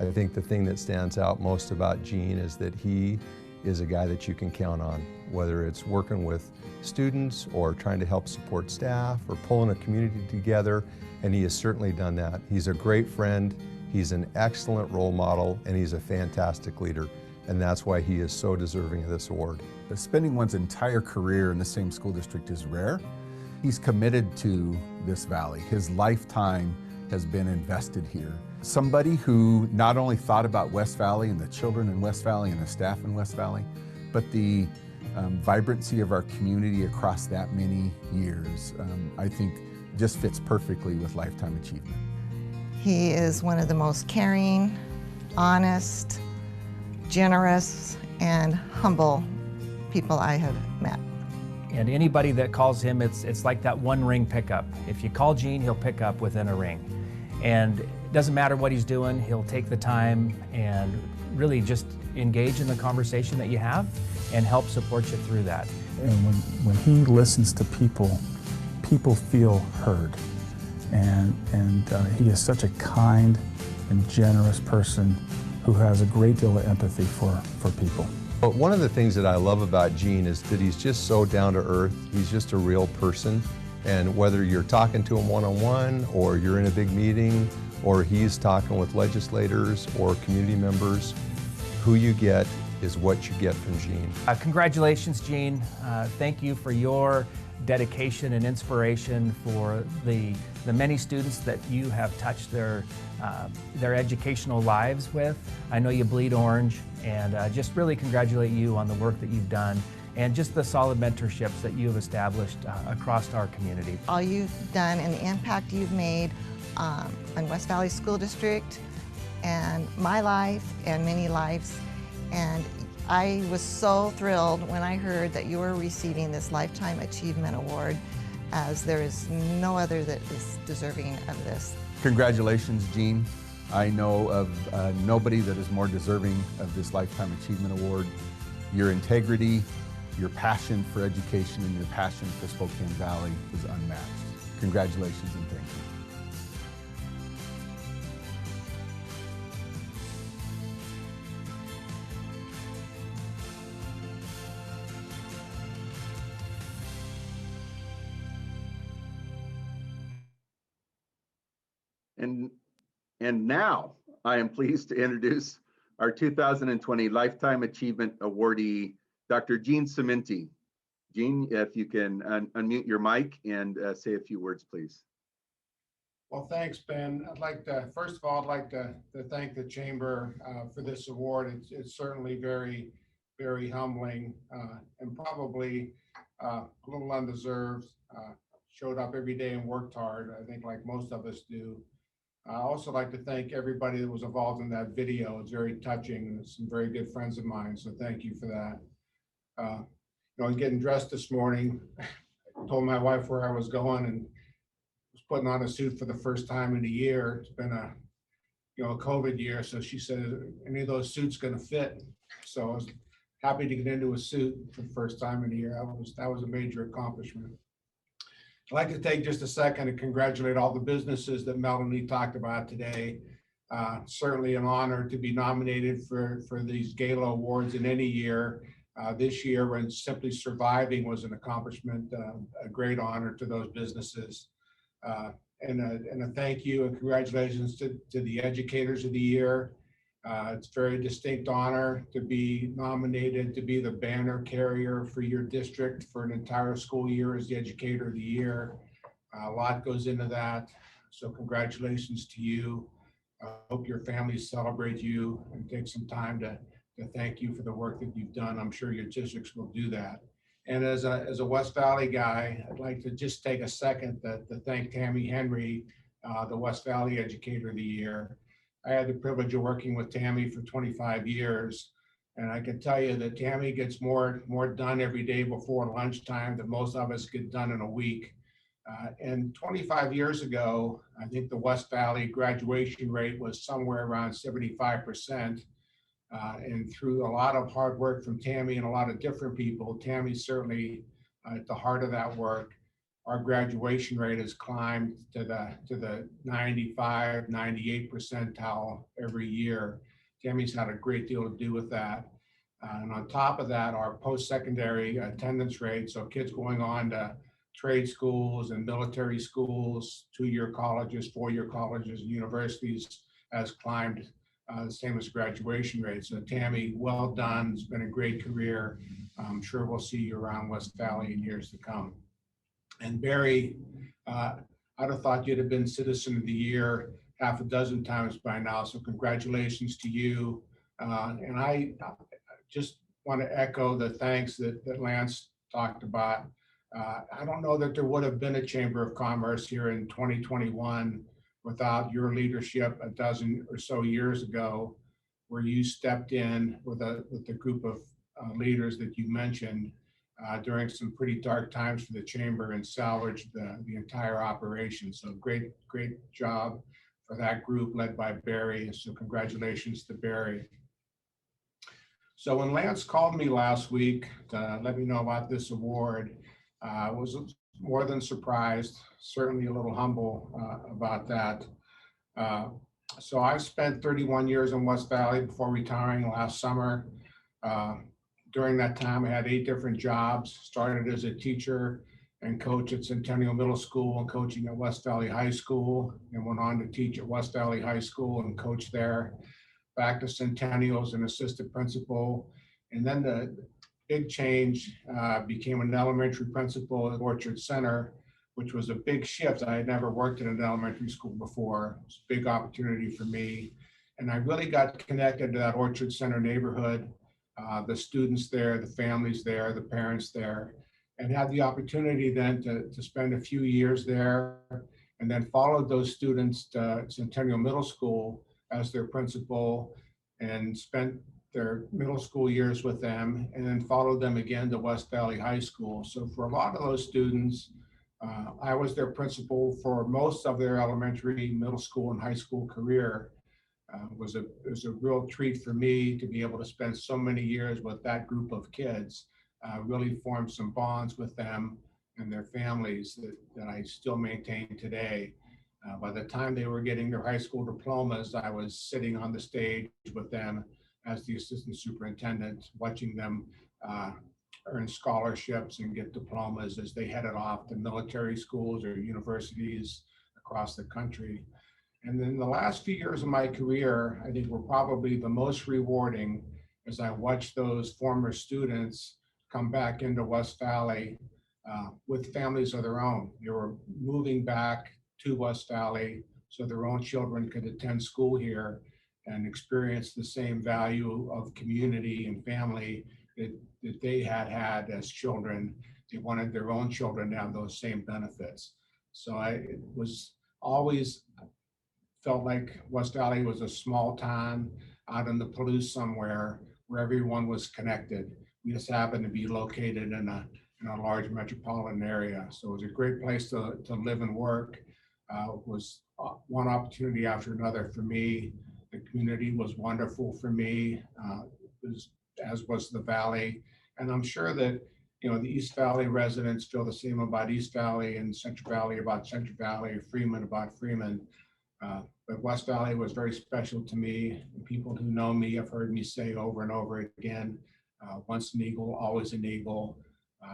I think the thing that stands out most about Gene is that he is a guy that you can count on, whether it's working with students or trying to help support staff or pulling a community together, and he has certainly done that. He's a great friend, he's an excellent role model, and he's a fantastic leader, and that's why he is so deserving of this award. Spending one's entire career in the same school district is rare. He's committed to this valley. His lifetime has been invested here. Somebody who not only thought about West Valley and the children in West Valley and the staff in West Valley, but the vibrancy of our community across that many years, I think just fits perfectly with lifetime achievement. He is one of the most caring, honest, generous, and humble people I have met. And anybody that calls him, it's like that one ring pickup. If you call Gene, he'll pick up within a ring. And it doesn't matter what he's doing, he'll take the time and really just engage in the conversation that you have and help support you through that. And when he listens to people, people feel heard. And he is such a kind and generous person who has a great deal of empathy for people. But one of the things that I love about Gene is that he's just so down to earth. He's just a real person. And whether you're talking to him one-on-one or you're in a big meeting or he's talking with legislators or community members, who you get is what you get from Gene. Congratulations, Gene. Thank you for your dedication and inspiration for the many students that you have touched their educational lives with. I know you bleed orange, and just really congratulate you on the work that you've done and just the solid mentorships that you have established across our community. All you've done and the impact you've made on West Valley School District and my life and many lives. And I was so thrilled when I heard that you were receiving this Lifetime Achievement Award, as there is no other that is deserving of this. Congratulations, Gene. I know of nobody that is more deserving of this Lifetime Achievement Award. Your integrity, your passion for education, and your passion for Spokane Valley is unmatched. Congratulations and thank you. And now I am pleased to introduce our 2020 Lifetime Achievement Awardee, Dr. Gene Sementi. Gene, if you can unmute your mic and say a few words, please. Well, thanks, Ben. First of all, I'd like to thank the Chamber for this award. It's certainly very, very humbling and probably a little undeserved. Showed up every day and worked hard, I think like most of us do. I also like to thank everybody that was involved in that video. It's very touching, and some very good friends of mine, so thank you for that. I was getting dressed this morning. I told my wife where I was going and was putting on a suit for the first time in a year. It's been a COVID year, so she said, any of those suits gonna fit? So I was happy to get into a suit for the first time in a year. That was a major accomplishment. I'd like to take just a second to congratulate all the businesses that Melanie talked about today. Certainly an honor to be nominated for these gala awards in any year. This year, when simply surviving was an accomplishment, a great honor to those businesses. And a thank you and congratulations to the educators of the year. It's a very distinct honor to be nominated to be the banner carrier for your district for an entire school year as the educator of the year. A lot goes into that. So congratulations to you. I hope your families celebrate you and take some time to thank you for the work that you've done. I'm sure your districts will do that. And as a West Valley guy, I'd like to just take a second to thank Tammy Henry, the West Valley Educator of the Year. I had the privilege of working with Tammy for 25 years, and I can tell you that Tammy gets more done every day before lunchtime than most of us get done in a week. And 25 years ago, I think the West Valley graduation rate was somewhere around 75%. And through a lot of hard work from Tammy and a lot of different people, Tammy's certainly at the heart of that work. our graduation rate has climbed to the 95, 98 percentile every year. Tammy's had a great deal to do with that. And on top of that, our post-secondary attendance rate, so kids going on to trade schools and military schools, 2-year colleges, 4-year colleges, and universities, has climbed the same as graduation rate. So Tammy, well done. It's been a great career. I'm sure we'll see you around West Valley in years to come. And Barry, I'd have thought you'd have been Citizen of the Year half a dozen times by now. So congratulations to you. And I just want to echo the thanks that Lance talked about. I don't know that there would have been a Chamber of Commerce here in 2021 without your leadership a dozen or so years ago, where you stepped in with the group of leaders that you mentioned during some pretty dark times for the Chamber and salvaged the entire operation. So great job for that group led by Barry. So congratulations to Barry. So when Lance called me last week to let me know about this award, I was more than surprised, certainly a little humble about that. So I've spent 31 years in West Valley before retiring last summer. During that time, I had 8 different jobs, started as a teacher and coach at Centennial Middle School and coaching at West Valley High School, and went on to teach at West Valley High School and coach there. Back to Centennial as an assistant principal. And then the big change became an elementary principal at Orchard Center, which was a big shift. I had never worked in an elementary school before. It was a big opportunity for me. And I really got connected to that Orchard Center neighborhood, the students there, the families there, the parents there, and had the opportunity then to spend a few years there, and then followed those students to Centennial Middle School as their principal and spent their middle school years with them, and then followed them again to West Valley High School. So for a lot of those students, I was their principal for most of their elementary, middle school, and high school career. It was a real treat for me to be able to spend so many years with that group of kids, really form some bonds with them and their families that I still maintain today. By the time they were getting their high school diplomas, I was sitting on the stage with them as the assistant superintendent, watching them earn scholarships and get diplomas as they headed off to military schools or universities across the country. And then the last few years of my career, I think were probably the most rewarding as I watched those former students come back into West Valley with families of their own. They were moving back to West Valley so their own children could attend school here and experience the same value of community and family that they had as children. They wanted their own children to have those same benefits. So it was always felt like West Valley was a small town out in the Palouse somewhere where everyone was connected. We just happened to be located in a large metropolitan area. So it was a great place to live and work. It was one opportunity after another for me. The community was wonderful for me, as was the Valley. And I'm sure that the East Valley residents feel the same about East Valley, and Central Valley about Central Valley, Freeman about Freeman. But West Valley was very special to me. And people who know me have heard me say over and over again, once an Eagle, always an Eagle.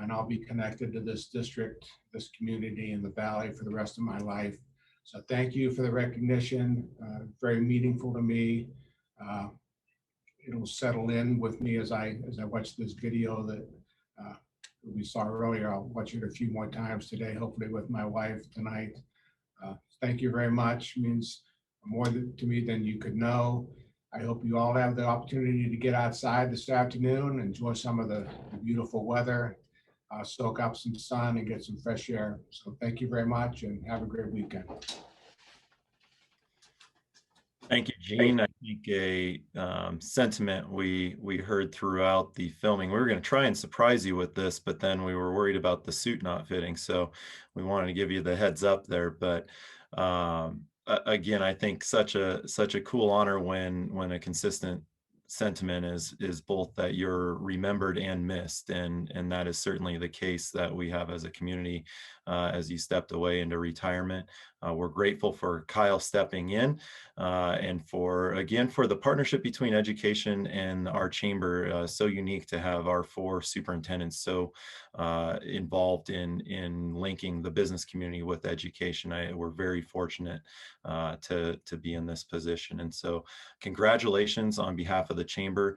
And I'll be connected to this district, this community, and the Valley for the rest of my life. So thank you for the recognition. Very meaningful to me. It'll settle in with me as I watch this video that we saw earlier. I'll watch it a few more times today, hopefully with my wife tonight. Thank you very much. It means more to me than you could know. I hope you all have the opportunity to get outside this afternoon, enjoy some of the beautiful weather, soak up some sun and get some fresh air. So thank you very much and have a great weekend. Thank you, Gene. I think a sentiment we heard throughout the filming. We were going to try and surprise you with this, but then we were worried about the suit not fitting. So we wanted to give you the heads up there. But again, I think such a cool honor when a consistent sentiment is both that you're remembered and missed, and that is certainly the case that we have as a community as you stepped away into retirement. We're grateful for Kyle stepping in and for the partnership between education and our chamber. So unique to have our 4 superintendents so involved in linking the business community with education. We're very fortunate to be in this position, and so congratulations on behalf of the chamber.